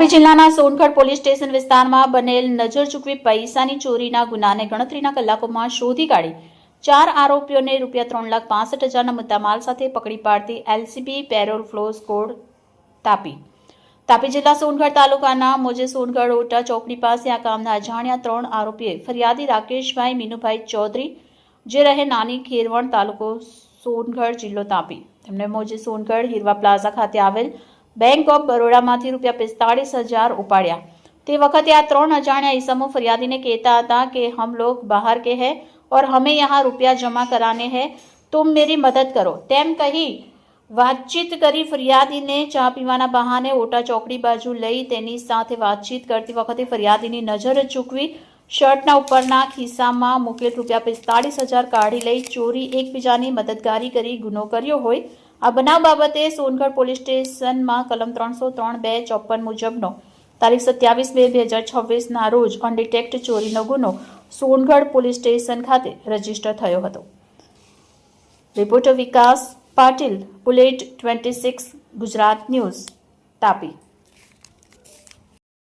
તાપી જિલ્લાના Songadh police station વિસ્તારમાં બનેલ નજર ચૂકવી પૈસાની ચોરીના ગુનાને ગણતરીના કલાકોમાં શોધી કાઢી 4 આરોપીઓને ₹3,65,000ના મુદ્દામાલ સાથે પકડી પાડતી LCB parole furlough squad Tapi જિલ્લા સોનગઢ તાલુકાના મોજે સોનગઢ ઓટા ચોકડી પાસે આ કામના અજાણ્યા 3 આરોપીએ ફરિયાદી રાકેશભાઈ મીનુભાઈ ચૌધરી જે રહે નાની ખેરવણ તાલુકો સોનગઢ જિલ્લો તાપી તેમને મોજે સોનગઢ હીરવા પ્લાઝા ખાતે આવેલ बैंक ऑफ बड़ौदाમાંથી ₹45,000 उपाड़્યા। તે વખતે આ 3 અજાણ્યા ઈસમો ફરિયાદીને કહેતા હતા કે हम लोग बाहर के हैं और हमें यहाँ रुपया जमा कराने हैं, तुम मेरी मदद करो તેમ કહી વાતચીત કરી ફરિયાદીને ચા પીવાના બહાને ઓટા ચોકડી બાજુ લઈ તેની સાથે વાતચીત કરતી વખતે ફરિયાદીની નજર ચૂકવી શર્ટના ઉપરના ખિસ્સામાં મૂકેલ ₹45,000 કાઢી લઈ ચોરી એકબીજાની મદદગારી કરી ગુનો કર્યો હોય। આ બનાવ બાબતે સોનગઢ પોલીસ સ્ટેશનમાં કલમ 303(2) મુજબનો તારીખ 27/2/2026ના રોજ અનડિટેક્ટ ચોરીનો ગુનો સોનગઢ પોલીસ સ્ટેશન ખાતે રજીસ્ટર થયો હતો। રિપોર્ટર વિકાસ પાટીલ, બુલેટ 26 ગુજરાત ન્યૂઝ, તાપી।